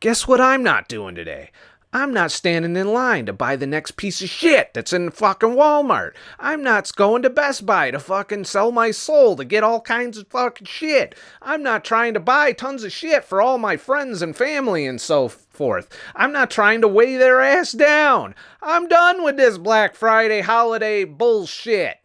Guess what I'm not doing today? I'm not standing in line to buy the next piece of shit that's in fucking Walmart. I'm not going to Best Buy to fucking sell my soul to get all kinds of fucking shit. I'm not trying to buy tons of shit for all my friends and family and so forth. I'm not trying to weigh their ass down. I'm done with this Black Friday holiday bullshit.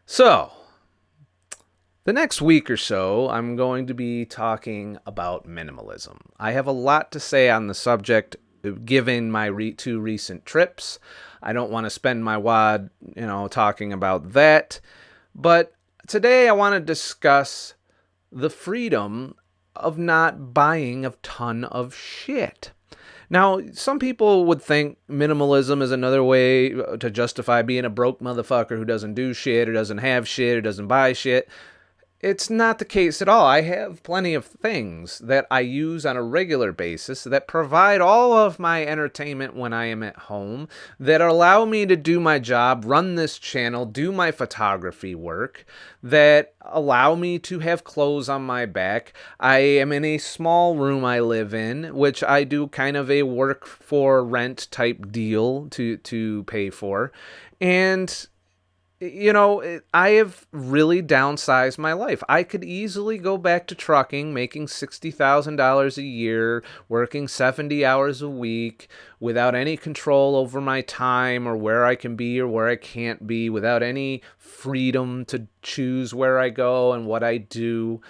So, the next week or so, I'm going to be talking about minimalism. I have a lot to say on the subject, given my two recent trips. I don't want to spend my wad, talking about that. But today I want to discuss the freedom of not buying a ton of shit. Now, some people would think minimalism is another way to justify being a broke motherfucker who doesn't do shit, or doesn't have shit, or doesn't buy shit. It's not the case at all. I have plenty of things that I use on a regular basis that provide all of my entertainment when I am at home, that allow me to do my job, run this channel, do my photography work, that allow me to have clothes on my back. I am in a small room I live in, which I do kind of a work for rent type deal to pay for. And I have really downsized my life. I could easily go back to trucking, making $60,000 a year, working 70 hours a week, without any control over my time or where I can be or where I can't be, without any freedom to choose where I go and what I do.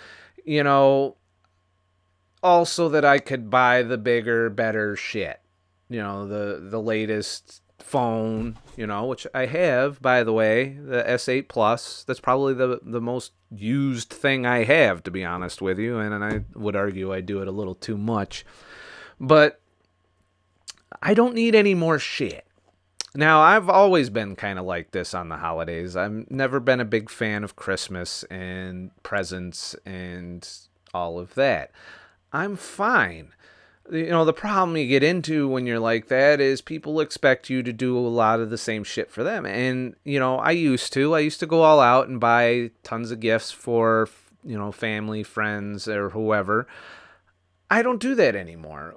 Also that I could buy the bigger, better shit. The latest phone, which I have, by the way, the S8 Plus. That's probably the most used thing I have, to be honest with you, and I would argue I do it a little too much. But I don't need any more shit. Now, I've always been kind of like this on the holidays. I've never been a big fan of Christmas and presents and all of that. I'm fine. The problem you get into when you're like that is people expect you to do a lot of the same shit for them. And, I used to go all out and buy tons of gifts for, family, friends, or whoever. I don't do that anymore,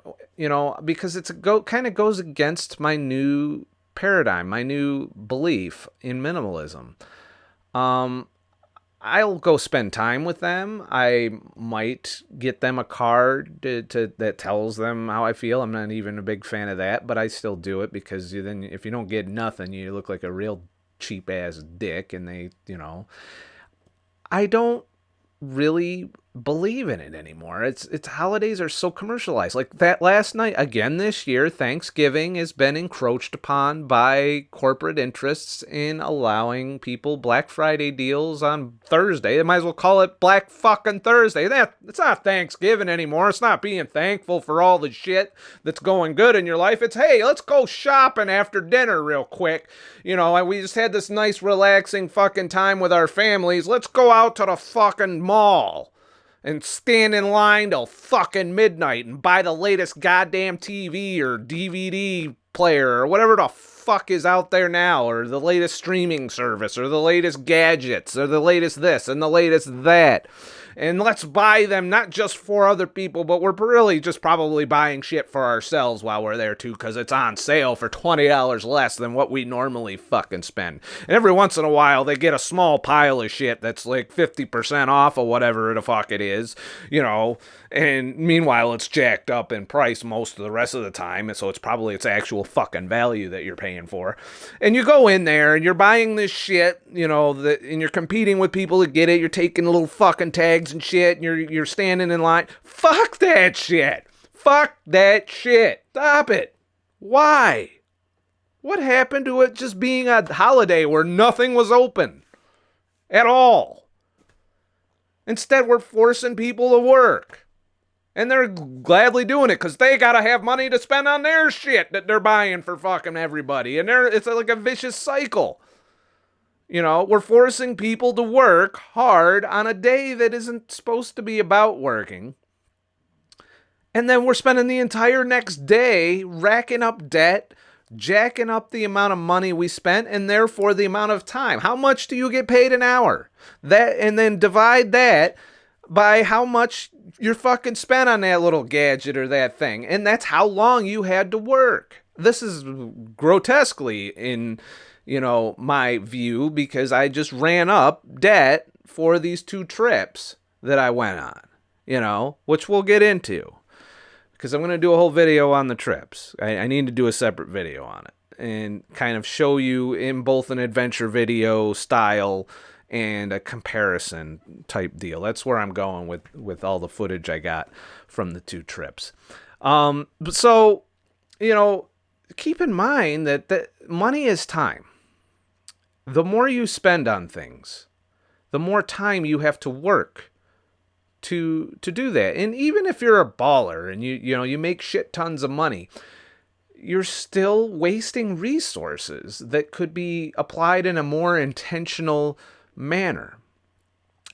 because kind of goes against my new paradigm, my new belief in minimalism. I'll go spend time with them. I might get them a card that tells them how I feel. I'm not even a big fan of that, but I still do it because then if you don't get nothing, you look like a real cheap ass dick. And I don't really believe in it anymore. It's holidays are so commercialized. Like that last night, again this year, Thanksgiving has been encroached upon by corporate interests in allowing people Black Friday deals on Thursday. They might as well call it Black fucking Thursday. It's not Thanksgiving anymore. It's not being thankful for all the shit that's going good in your life. It's, hey, let's go shopping after dinner real quick. We just had this nice relaxing fucking time with our families. Let's go out to the fucking mall. and stand in line till fucking midnight and buy the latest goddamn TV or DVD player or whatever the fuck is out there now, or the latest streaming service, or the latest gadgets, or the latest this and the latest that. And let's buy them not just for other people, but we're really just probably buying shit for ourselves while we're there too, because it's on sale for $20 less than what we normally fucking spend. And every once in a while, they get a small pile of shit that's like 50% off of whatever the fuck it is, you know. And meanwhile, it's jacked up in price most of the rest of the time, and so it's probably its actual fucking value that you're paying for. And you go in there and you're buying this shit, you know, and you're competing with people to get it. You're taking little fucking tags and shit, and you're standing in line. Fuck that shit. Fuck that shit. Stop it. Why? What happened to it just being a holiday where nothing was open at all? Instead, we're forcing people to work. And they're gladly doing it because they got to have money to spend on their shit that they're buying for fucking everybody. And it's like a vicious cycle. You know, we're forcing people to work hard on a day that isn't supposed to be about working. And then we're spending the entire next day racking up debt, jacking up the amount of money we spent, and therefore the amount of time. How much do you get paid an hour? And then divide that by how much you're fucking spent on that little gadget or that thing. And that's how long you had to work. This is grotesquely in, you know, my view, because I just ran up debt for these 2 trips that I went on, you know, which we'll get into. Because I'm going to do a whole video on the trips. I need to do a separate video on it and kind of show you in both an adventure video style and a comparison type deal. That's where I'm going with all the footage I got from the 2 trips. So, you know, keep in mind that money is time. The more you spend on things, the more time you have to work to do that. And even if you're a baller and you make shit tons of money, you're still wasting resources that could be applied in a more intentional manner.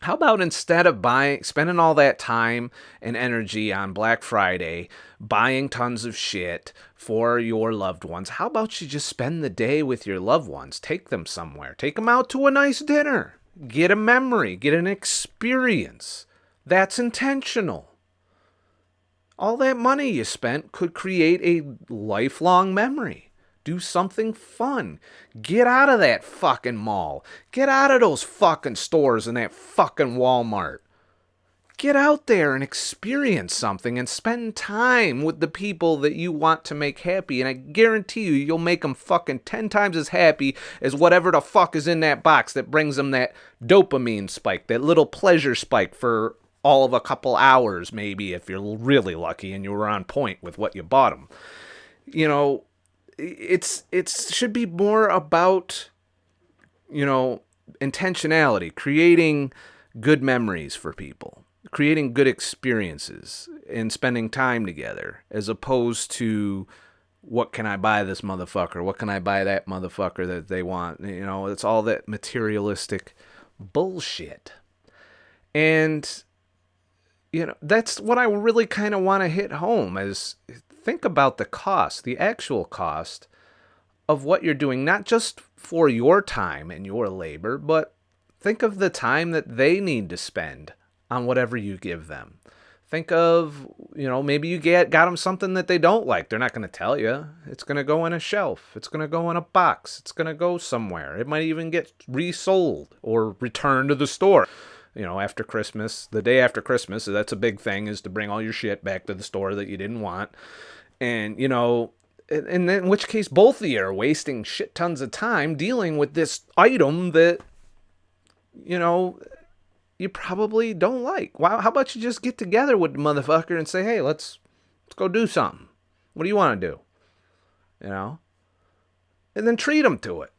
How about instead of spending all that time and energy on Black Friday buying tons of shit for your loved ones, how about you just spend the day with your loved ones? Take them somewhere. Take them out to a nice dinner. Get a memory. Get an experience. That's intentional. All that money you spent could create a lifelong memory. Do something fun. Get out of that fucking mall. Get out of those fucking stores and that fucking Walmart. Get out there and experience something and spend time with the people that you want to make happy. And I guarantee you'll make them fucking 10 times as happy as whatever the fuck is in that box that brings them that dopamine spike, that little pleasure spike for all of a couple hours, maybe, if you're really lucky and you were on point with what you bought them. You know, it should be more about, you know, intentionality, creating good memories for people, creating good experiences, and spending time together, as opposed to what can I buy this motherfucker? What can I buy that motherfucker that they want? You know, it's all that materialistic bullshit. And, you know, that's what I really kind of want to hit home is think about the cost, the actual cost of what you're doing, not just for your time and your labor, but think of the time that they need to spend on whatever you give them. Think of, you know, maybe you got them something that they don't like. They're not going to tell you. It's going to go in a shelf. It's going to go in a box. It's going to go somewhere. It might even get resold or returned to the store. You know, after Christmas, the day after Christmas, that's a big thing, is to bring all your shit back to the store that you didn't want. And, you know, and in which case both of you are wasting shit tons of time dealing with this item that, you know, you probably don't like. Wow, how about you just get together with the motherfucker and say, hey, let's go do something. What do you want to do? You know? And then treat them to it.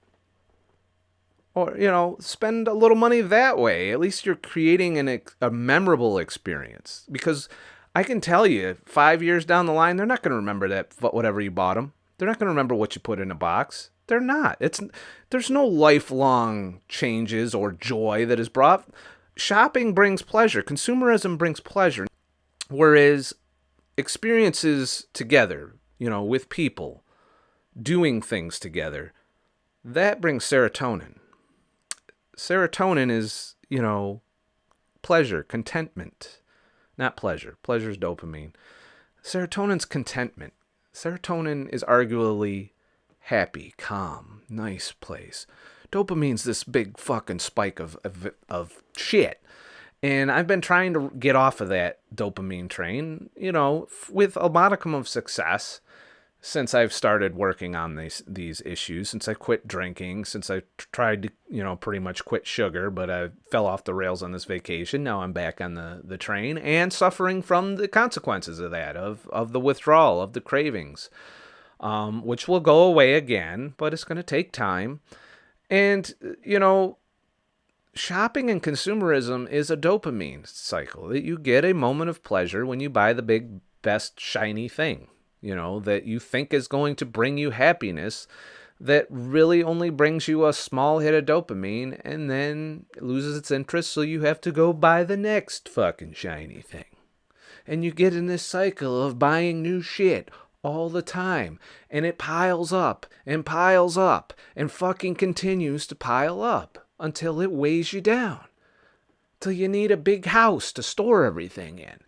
Or, you know, spend a little money that way. At least you're creating a memorable experience. Because I can tell you, 5 years down the line, they're not going to remember that whatever you bought them. They're not going to remember what you put in a box. They're not. There's no lifelong changes or joy that is brought. shopping brings pleasure. Consumerism brings pleasure. Whereas experiences together, with people, doing things together, that brings serotonin. Serotonin is, pleasure, contentment. Not pleasure. Pleasure is dopamine. Serotonin's contentment. Serotonin is arguably happy, calm, nice place. Dopamine's this big fucking spike of shit. And I've been trying to get off of that dopamine train, with a modicum of success since I've started working on these issues, since I quit drinking, since I tried to, pretty much quit sugar, but I fell off the rails on this vacation. Now I'm back on the train and suffering from the consequences of that, of the withdrawal, of the cravings, which will go away again, but it's going to take time. And, shopping and consumerism is a dopamine cycle. That you get a moment of pleasure when you buy the big, best, shiny thing, that you think is going to bring you happiness, that really only brings you a small hit of dopamine and then it loses its interest, so you have to go buy the next fucking shiny thing. And you get in this cycle of buying new shit all the time, and it piles up and piles up and fucking continues to pile up until it weighs you down, till you need a big house to store everything in.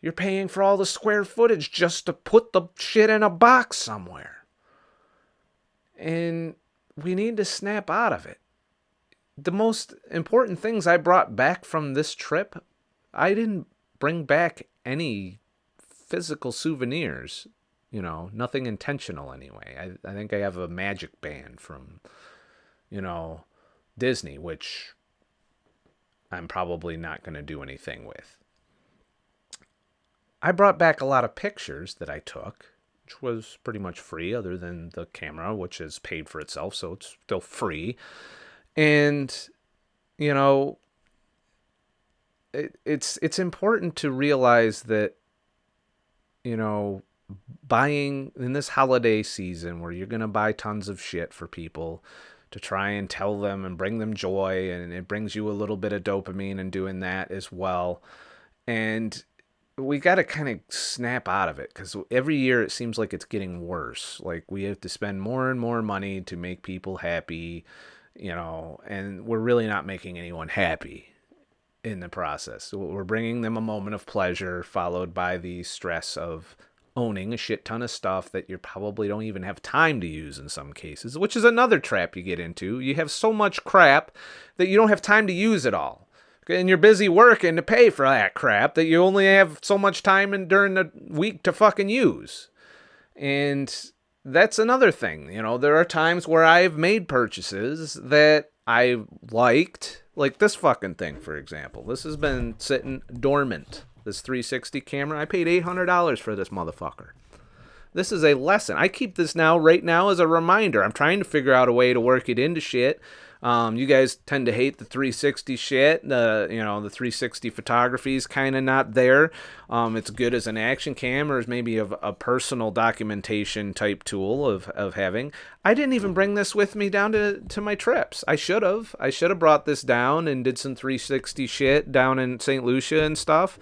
You're paying for all the square footage just to put the shit in a box somewhere. And we need to snap out of it. The most important things I brought back from this trip, I didn't bring back any physical souvenirs, nothing intentional anyway. I think I have a magic band from, Disney, which I'm probably not going to do anything with. I brought back a lot of pictures that I took, which was pretty much free other than the camera, which is paid for itself, so it's still free. And, it's important to realize that, buying in this holiday season where you're going to buy tons of shit for people to try and tell them and bring them joy, and it brings you a little bit of dopamine in doing that as well. And we got to kind of snap out of it, because every year it seems like it's getting worse. Like we have to spend more and more money to make people happy, and we're really not making anyone happy in the process. So we're bringing them a moment of pleasure followed by the stress of owning a shit ton of stuff that you probably don't even have time to use in some cases, which is another trap you get into. You have so much crap that you don't have time to use it all. And you're busy working to pay for that crap that you only have so much time during the week to fucking use. And that's another thing. There are times where I've made purchases that I liked, like this fucking thing, for example. This has been sitting dormant. This 360 camera, I paid $800 for this motherfucker. This is a lesson. I keep this right now as a reminder. I'm trying to figure out a way to work it into shit. You guys tend to hate the 360 shit. The 360 photography is kind of not there. It's good as an action cam or as maybe a personal documentation type tool of having. I didn't even bring this with me down to my trips. I should have. I should have brought this down and did some 360 shit down in St. Lucia and stuff.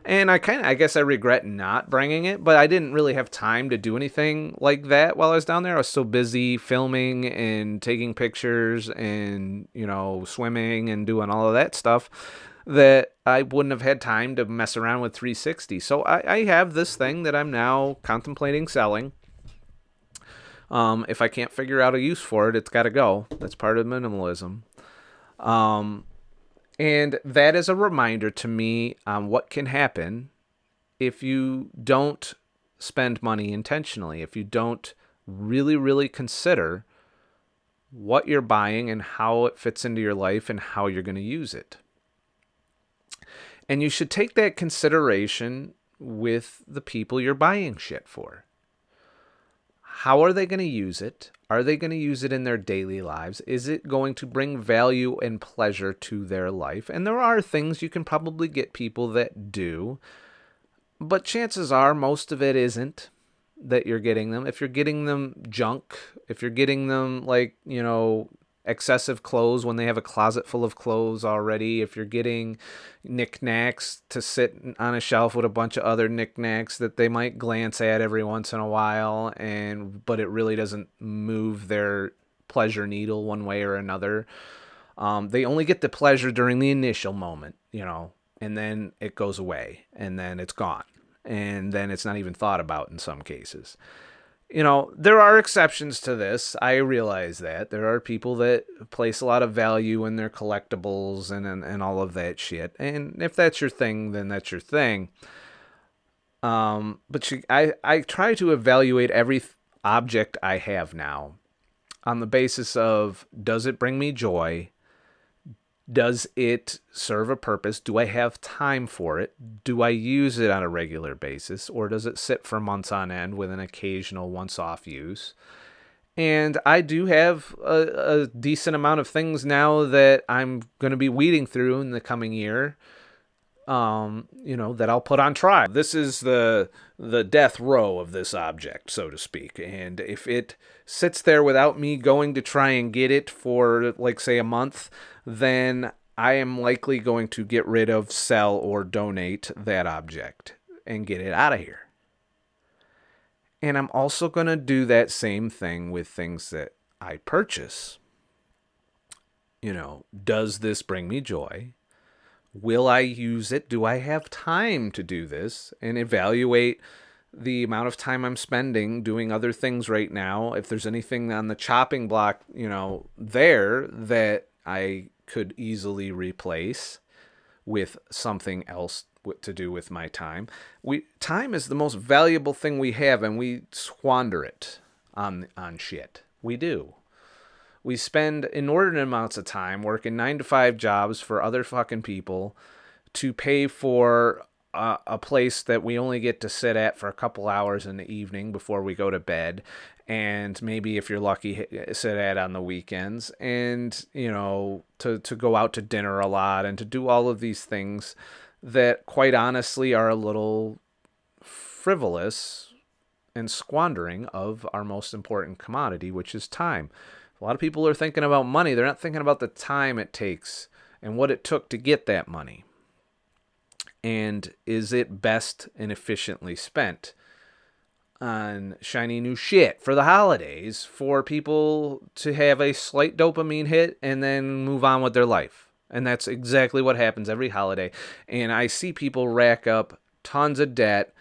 And I guess I regret not bringing it, but I didn't really have time to do anything like that while I was down there. I was so busy filming and taking pictures and, swimming and doing all of that stuff that I wouldn't have had time to mess around with 360. So I have this thing that I'm now contemplating selling. If I can't figure out a use for it, it's got to go. That's part of minimalism. And that is a reminder to me on what can happen if you don't spend money intentionally, if you don't really, really consider what you're buying and how it fits into your life and how you're going to use it. And you should take that consideration with the people you're buying shit for. How are they going to use it? Are they going to use it in their daily lives? Is it going to bring value and pleasure to their life? And there are things you can probably get people that do, but chances are most of it isn't that you're getting them. If you're getting them junk, if you're getting them excessive clothes when they have a closet full of clothes already, if you're getting knickknacks to sit on a shelf with a bunch of other knickknacks that they might glance at every once in a while, but it really doesn't move their pleasure needle one way or another. They only get the pleasure during the initial moment, and then it goes away, and then it's gone, and then it's not even thought about in some cases. There are exceptions to this. I realize that. There are people that place a lot of value in their collectibles and all of that shit. And if that's your thing, then that's your thing. I try to evaluate every object I have now on the basis of, does it bring me joy? Does it serve a purpose? Do I have time for it? Do I use it on a regular basis? Or does it sit for months on end with an occasional once-off use? And I do have a decent amount of things now that I'm going to be weeding through in the coming year, that I'll put on trial. This is the death row of this object, so to speak. And if it sits there without me going to try and get it for, like, say, a month, then I am likely going to get rid of, sell, or donate that object and get it out of here. And I'm also going to do that same thing with things that I purchase. Does this bring me joy? Will I use it? Do I have time to do this? And evaluate the amount of time I'm spending doing other things right now. If there's anything on the chopping block, there that I could easily replace with something else to do with my time. Time is the most valuable thing we have, and we squander it on shit. We do. We spend inordinate amounts of time working 9-to-5 jobs for other fucking people to pay for a place that we only get to sit at for a couple hours in the evening before we go to bed, and maybe, if you're lucky, sit at on the weekends, and to go out to dinner a lot and to do all of these things that, quite honestly, are a little frivolous and squandering of our most important commodity, which is time. A lot of people are thinking about money. They're not thinking about the time it takes and what it took to get that money. And is it best and efficiently spent on shiny new shit for the holidays for people to have a slight dopamine hit and then move on with their life? And that's exactly what happens every holiday. And I see people rack up tons of debt,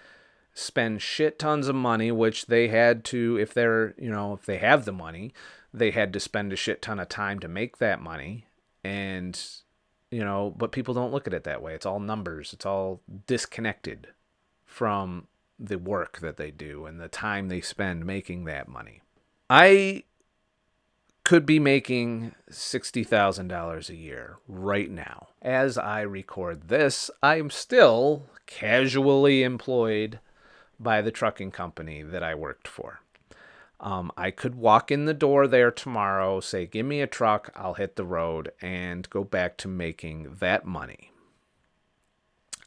spend shit tons of money, which they had to, if they have the money, they had to spend a shit ton of time to make that money. And, but people don't look at it that way. It's all numbers. It's all disconnected from the work that they do and the time they spend making that money. I could be making $60,000 a year right now. As I record this, I'm still casually employed by the trucking company that I worked for. I could walk in the door there tomorrow, say, give me a truck, I'll hit the road, and go back to making that money.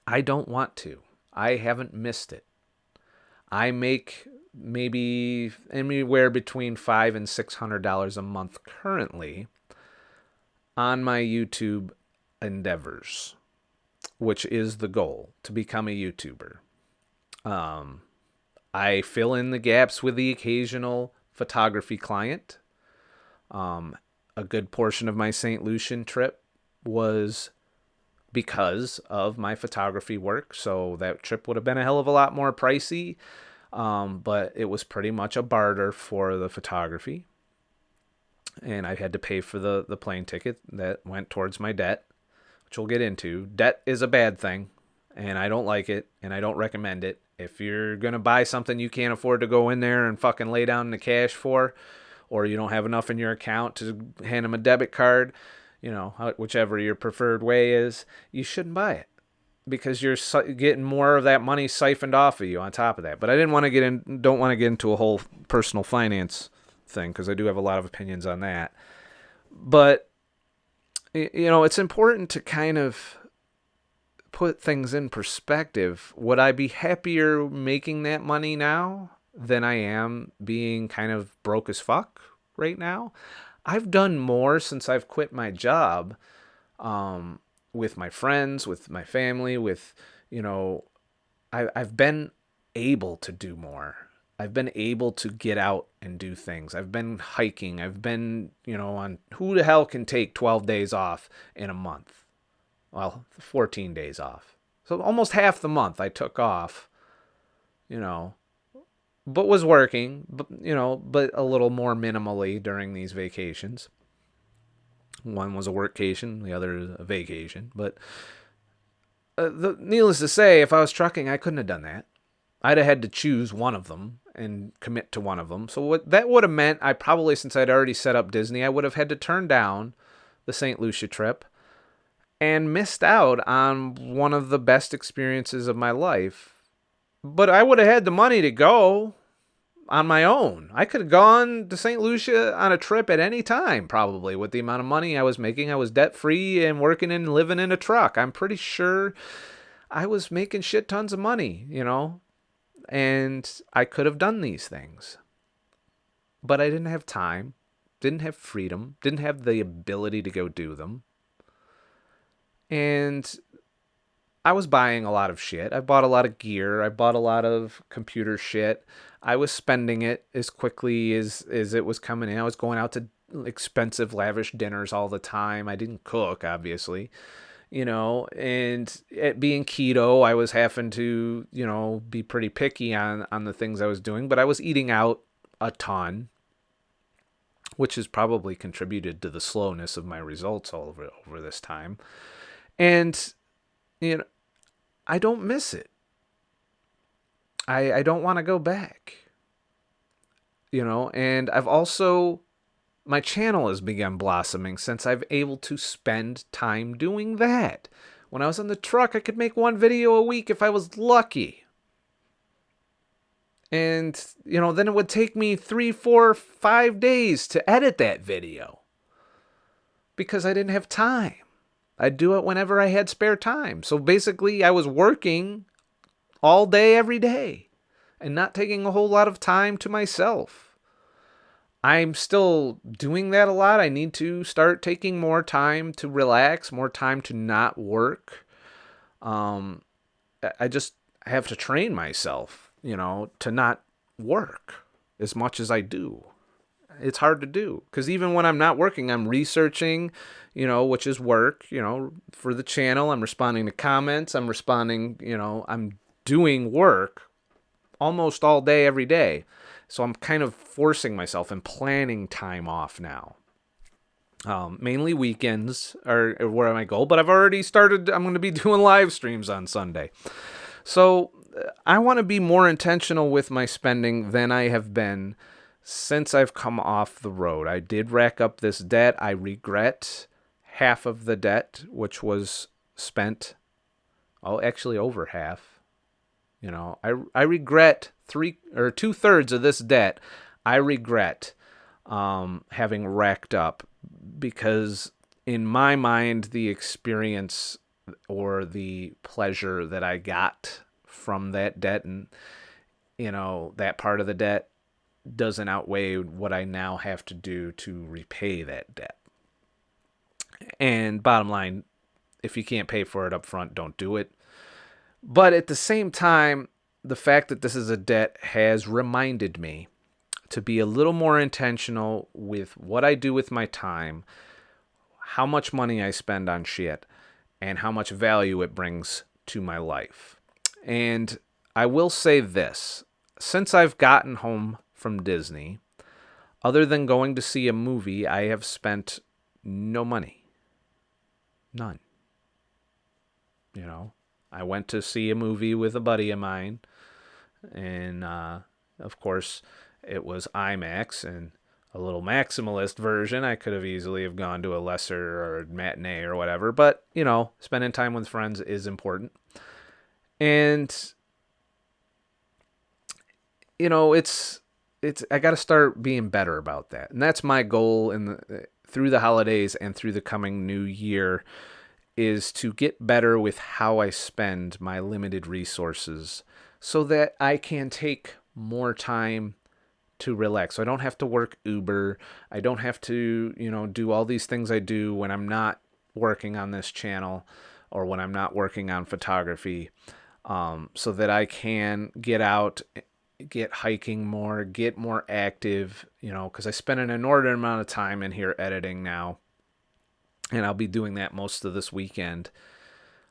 I don't want to. I haven't missed it. I make maybe anywhere between $500 and $600 a month currently on my YouTube endeavors, which is the goal, to become a YouTuber. I fill in the gaps with the occasional photography client. A good portion of my St. Lucian trip was because of my photography work, so that trip would have been a hell of a lot more pricey, but it was pretty much a barter for the photography, and I had to pay for the plane ticket that went towards my debt, which we'll get into. Debt is a bad thing, and I don't like it, and I don't recommend it. If you're going to buy something you can't afford to go in there and fucking lay down the cash for, or you don't have enough in your account to hand them a debit card, whichever your preferred way is, you shouldn't buy it, because you're getting more of that money siphoned off of you on top of that. But I don't want to get into a whole personal finance thing, because I do have a lot of opinions on that. But, it's important to kind of put things in perspective. Would I be happier making that money now than I am being kind of broke as fuck right now? I've done more since I've quit my job, with my friends, with my family, with, you know, I've been able to do more. I've been able to get out and do things. I've been hiking. I've been, on who the hell can take 12 days off in a month? Well, 14 days off. So almost half the month I took off, you know, but was working, but a little more minimally during these vacations. One was a workcation, the other is a vacation. But needless to say, if I was trucking, I couldn't have done that. I'd have had to choose one of them and commit to one of them. So what that would have meant, I probably, since I'd already set up Disney, I would have had to turn down the St. Lucia trip and missed out on one of the best experiences of my life. But I would have had the money to go on my own. I could have gone to St. Lucia on a trip at any time, probably, with the amount of money I was making. I was debt-free and working and living in a truck. I'm pretty sure I was making shit tons of money, and I could have done these things. But I didn't have time, didn't have freedom, didn't have the ability to go do them. And I was buying a lot of shit. I bought a lot of gear. I bought a lot of computer shit. I was spending it as quickly as it was coming in. I was going out to expensive, lavish dinners all the time. I didn't cook, obviously. And it being keto, I was having to, be pretty picky on the things I was doing, but I was eating out a ton, which has probably contributed to the slowness of my results all over this time. And, I don't miss it. I don't want to go back, and I've also, my channel has begun blossoming since I've able to spend time doing that. When I was on the truck, I could make one video a week if I was lucky. And, then it would take me 3, 4, 5 days to edit that video because I didn't have time. I'd do it whenever I had spare time. So basically, I was working all day, every day, and not taking a whole lot of time to myself. I'm still doing that a lot. I need to start taking more time to relax, more time to not work. I just have to train myself, to not work as much as I do. It's hard to do because even when I'm not working, I'm researching, which is work, for the channel. I'm responding to comments. I'm responding, I'm doing work almost all day, every day. So I'm kind of forcing myself and planning time off now. Mainly weekends are where I go, but I've already started. I'm going to be doing live streams on Sunday. So I want to be more intentional with my spending than I have been since I've come off the road. I did rack up this debt. I regret half of the debt, which was spent. Oh, actually over half. I regret 2/3 of this debt. I regret having racked up because in my mind, the experience or the pleasure that I got from that debt and, that part of the debt doesn't outweigh what I now have to do to repay that debt. And bottom line, if you can't pay for it up front, don't do it. But at the same time, the fact that this is a debt has reminded me to be a little more intentional with what I do with my time, how much money I spend on shit, and how much value it brings to my life. And I will say this, since I've gotten home from Disney, other than going to see a movie, I have spent no money. None. I went to see a movie with a buddy of mine, and of course, it was IMAX and a little maximalist version. I could have easily have gone to a lesser or matinee or whatever, but spending time with friends is important. And it's I got to start being better about that, and that's my goal through the holidays and through the coming new year, is to get better with how I spend my limited resources so that I can take more time to relax. So I don't have to work Uber. I don't have to, do all these things I do when I'm not working on this channel or when I'm not working on photography, so that I can get out, get hiking more, get more active, because I spend an inordinate amount of time in here editing now, and I'll be doing that most of this weekend.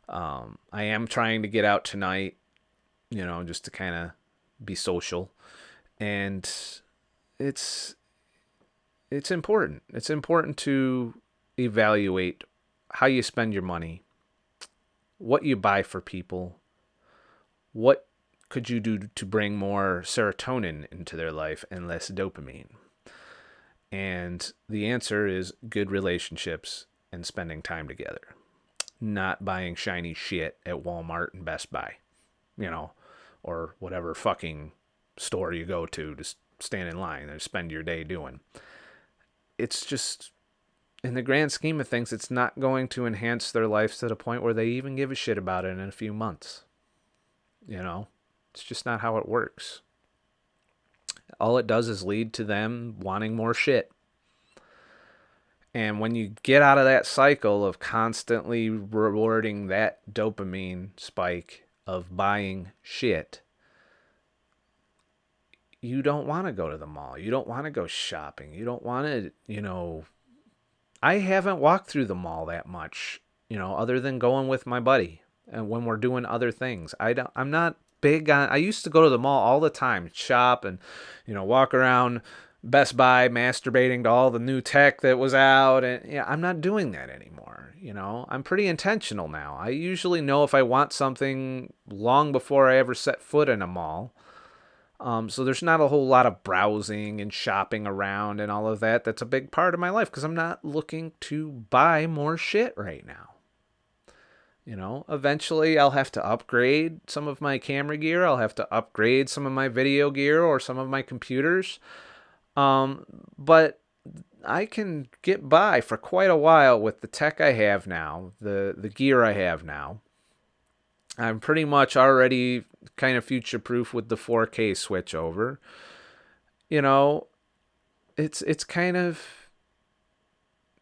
I am trying to get out tonight, just to kind of be social, and it's important. It's important to evaluate how you spend your money, what you buy for people, what could you do to bring more serotonin into their life and less dopamine. And the answer is good relationships and spending time together, not buying shiny shit at Walmart and Best Buy, or whatever fucking store you go to stand in line and spend your day doing. It's just, in the grand scheme of things, it's not going to enhance their lives to the point where they even give a shit about it in a few months. It's just not how it works. All it does is lead to them wanting more shit. And when you get out of that cycle of constantly rewarding that dopamine spike of buying shit, you don't want to go to the mall. You don't want to go shopping. You don't want to, I haven't walked through the mall that much, other than going with my buddy and when we're doing other things. I'm not big on, I used to go to the mall all the time, shop and, walk around Best Buy masturbating to all the new tech that was out. And I'm not doing that anymore. I'm pretty intentional now. I usually know if I want something long before I ever set foot in a mall. So there's not a whole lot of browsing and shopping around and all of that. That's a big part of my life because I'm not looking to buy more shit right now. Eventually I'll have to upgrade some of my camera gear. I'll have to upgrade some of my video gear or some of my computers. But I can get by for quite a while with the tech I have now, the gear I have now. I'm pretty much already kind of future-proof with the 4K switch over. It's kind of,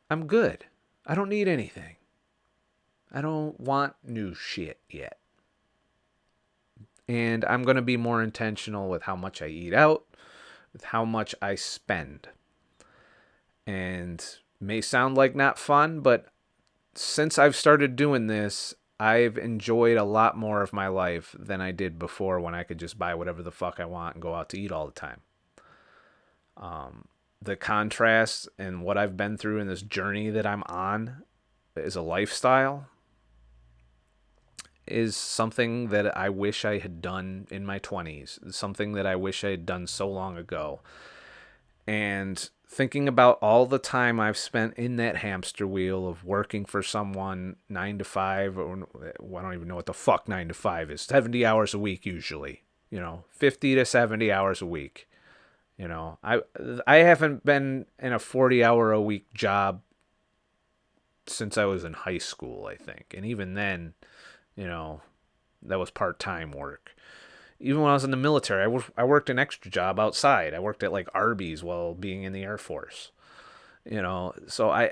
I'm good. I don't need anything. I don't want new shit yet. And I'm going to be more intentional with how much I eat out, with how much I spend. And may sound like not fun, but since I've started doing this, I've enjoyed a lot more of my life than I did before when I could just buy whatever the fuck I want and go out to eat all the time. The contrast and what I've been through in this journey that I'm on as a lifestyle is something that I wish I had done in my 20s, something that I wish I had done so long ago. And thinking about all the time I've spent in that hamster wheel of working for someone 9 to 5, or I don't even know what the fuck 9 to 5 is, 70 hours a week usually, 50 to 70 hours a week. I haven't been in a 40-hour-a-week job since I was in high school, I think. And even then, that was part-time work. Even when I was in the military, I worked an extra job outside. I worked at like Arby's while being in the Air Force. So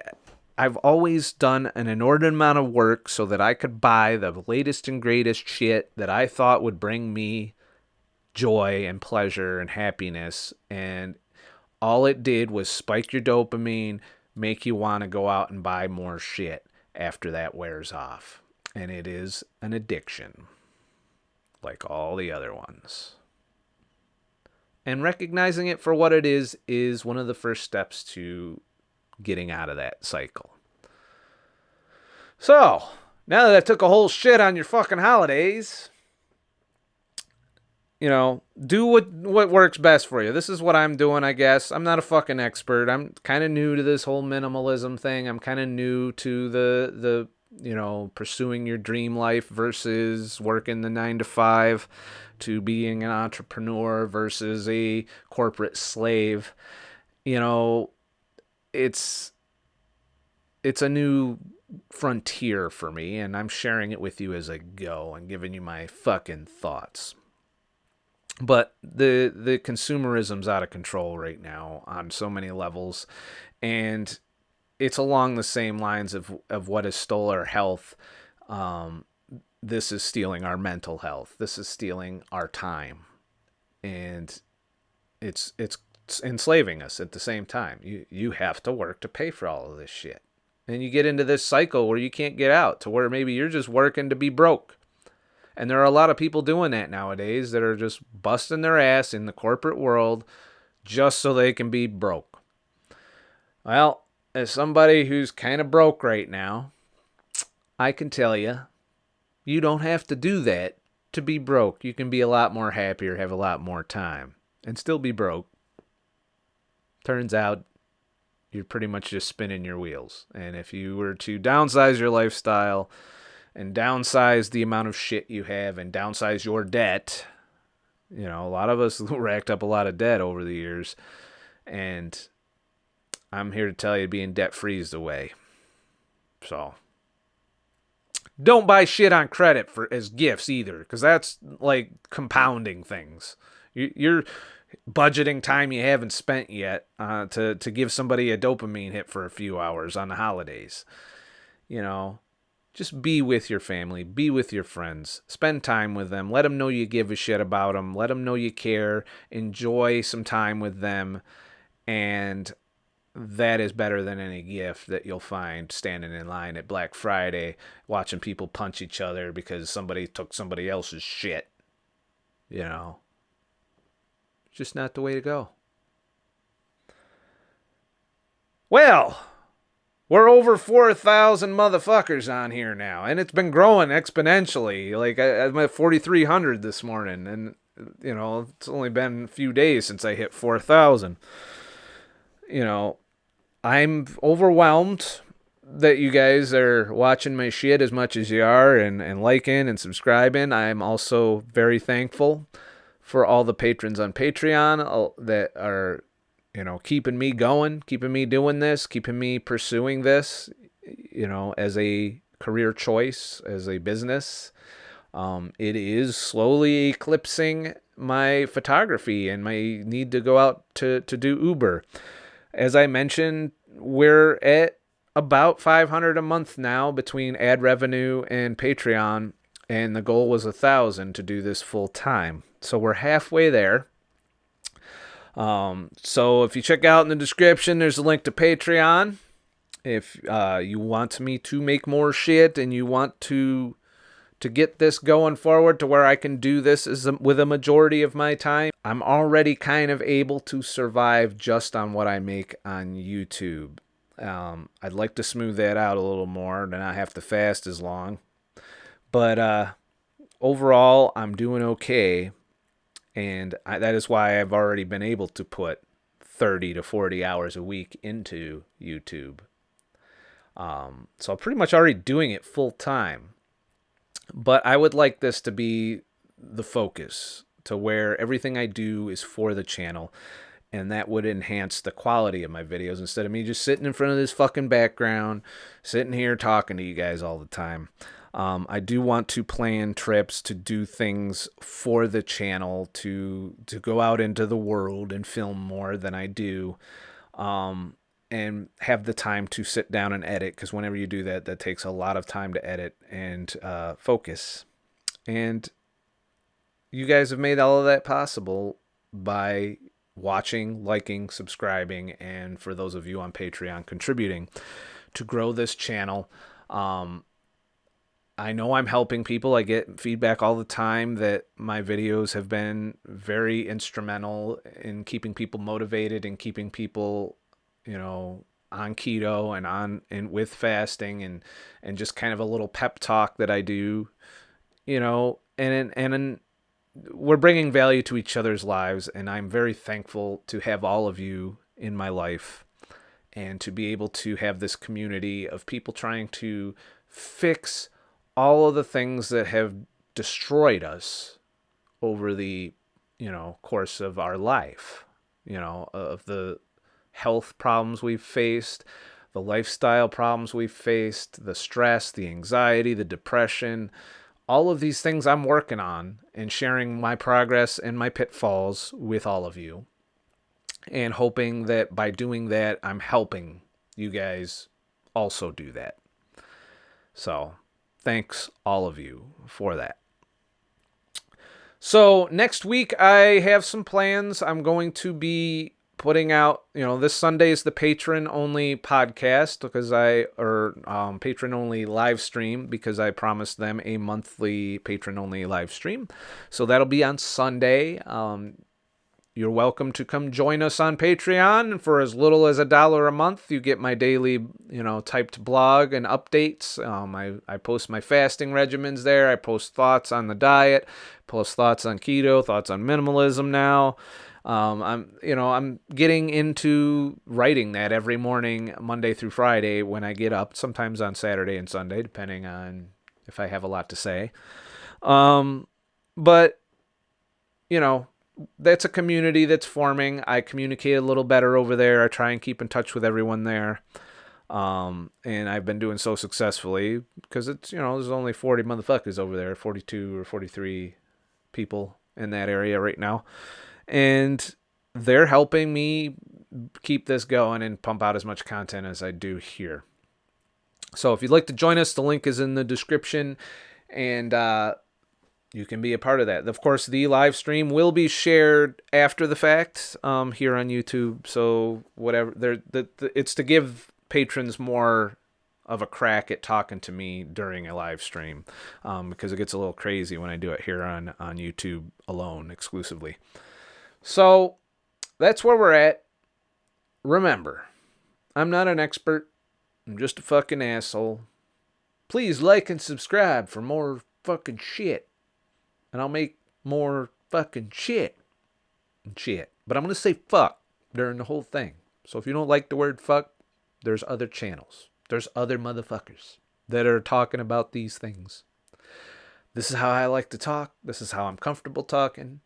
I've always done an inordinate amount of work so that I could buy the latest and greatest shit that I thought would bring me joy and pleasure and happiness. And all it did was spike your dopamine, make you want to go out and buy more shit after that wears off. And it is an addiction, like all the other ones. And recognizing it for what it is one of the first steps to getting out of that cycle. So, now that I took a whole shit on your fucking holidays, do what works best for you. This is what I'm doing, I guess. I'm not a fucking expert. I'm kind of new to this whole minimalism thing. I'm kind of new to the pursuing your dream life versus working the 9 to 5, to being an entrepreneur versus a corporate slave. It's a new frontier for me, and I'm sharing it with you as I go and giving you my fucking thoughts. But the consumerism's out of control right now on so many levels, and it's along the same lines of what has stole our health. Um, this is stealing our mental health. This is stealing our time, and it's enslaving us at the same time. You have to work to pay for all of this shit, and you get into this cycle where you can't get out, to where maybe you're just working to be broke. And there are a lot of people doing that nowadays that are just busting their ass in the corporate world just so they can be broke. Well, as somebody who's kind of broke right now, I can tell you, you don't have to do that to be broke. You can be a lot more happier, have a lot more time, and still be broke. Turns out you're pretty much just spinning your wheels. And if you were to downsize your lifestyle and downsize the amount of shit you have and downsize your debt, a lot of us racked up a lot of debt over the years. And I'm here to tell you, being debt free is the way. So don't buy shit on credit as gifts either, because that's like compounding things. You're budgeting time you haven't spent yet to give somebody a dopamine hit for a few hours on the holidays. Just be with your family, be with your friends, spend time with them, let them know you give a shit about them, let them know you care, enjoy some time with them, and that is better than any gift that you'll find standing in line at Black Friday watching people punch each other because somebody took somebody else's shit. Just not the way to go. Well, we're over 4,000 motherfuckers on here now, and it's been growing exponentially. Like, I'm at 4,300 this morning, and, it's only been a few days since I hit 4,000. I'm overwhelmed that you guys are watching my shit as much as you are and liking and subscribing. I'm also very thankful for all the patrons on Patreon that are, keeping me going, keeping me doing this, keeping me pursuing this, as a career choice, as a business. It is slowly eclipsing my photography and my need to go out to do Uber. As I mentioned, we're at about 500 a month now between ad revenue and Patreon, and the goal was 1,000 to do this full time. So we're halfway there. So if you check out in the description, there's a link to Patreon. If you want me to make more shit and you want to get this going forward to where I can do this with a majority of my time, I'm already kind of able to survive just on what I make on YouTube. I'd like to smooth that out a little more, to not have to fast as long. But overall, I'm doing okay. And that is why I've already been able to put 30 to 40 hours a week into YouTube. So I'm pretty much already doing it full time. But I would like this to be the focus, to where everything I do is for the channel. And that would enhance the quality of my videos instead of me just sitting in front of this fucking background, sitting here talking to you guys all the time. I do want to plan trips to do things for the channel, to go out into the world and film more than I do, and have the time to sit down and edit, because whenever you do that, that takes a lot of time to edit and focus. And you guys have made all of that possible by watching, liking, subscribing, and for those of you on Patreon, contributing to grow this channel. I know I'm helping people. I get feedback all the time that my videos have been very instrumental in keeping people motivated and keeping people, on keto and with fasting and just kind of a little pep talk that I do, and we're bringing value to each other's lives. And I'm very thankful to have all of you in my life and to be able to have this community of people trying to fix all of the things that have destroyed us over the, course of our life, of the health problems we've faced, the lifestyle problems we've faced, the stress, the anxiety, the depression, all of these things I'm working on and sharing my progress and my pitfalls with all of you, and hoping that by doing that, I'm helping you guys also do that. So thanks all of you for that. So next week I have some plans. I'm going to be putting out, this Sunday is the patron only podcast patron only live stream, because I promised them a monthly patron only live stream. So that'll be on Sunday. You're welcome to come join us on Patreon. For as little as $1 a month, you get my daily, typed blog and updates. I post my fasting regimens there. I post thoughts on the diet, post thoughts on keto, thoughts on minimalism now. I'm getting into writing that every morning, Monday through Friday when I get up, sometimes on Saturday and Sunday, depending on if I have a lot to say. But, that's a community that's forming. I communicate a little better over there. I try and keep in touch with everyone there. And I've been doing so successfully because it's, there's only 40 motherfuckers over there, 42 or 43 people in that area right now. And they're helping me keep this going and pump out as much content as I do here. So if you'd like to join us, the link is in the description, and you can be a part of that. Of course, the live stream will be shared after the fact here on YouTube. So whatever, it's to give patrons more of a crack at talking to me during a live stream, because it gets a little crazy when I do it here on YouTube alone exclusively. So that's where we're at. Remember, I'm not an expert. I'm just a fucking asshole. Please like and subscribe for more fucking shit. And I'll make more fucking shit. But I'm going to say fuck during the whole thing. So if you don't like the word fuck, there's other channels. There's other motherfuckers that are talking about these things. This is how I like to talk. This is how I'm comfortable talking.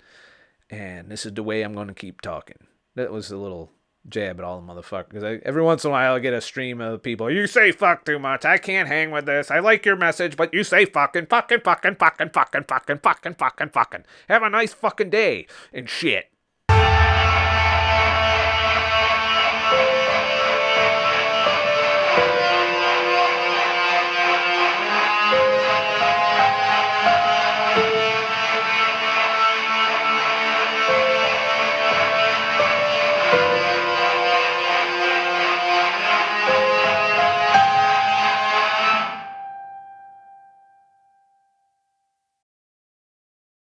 And this is the way I'm going to keep talking. That was a little jab at all the motherfuckers. Every once in a while I get a stream of people. You say fuck too much. I can't hang with this. I like your message, but you say fucking. Have a nice fucking day and shit.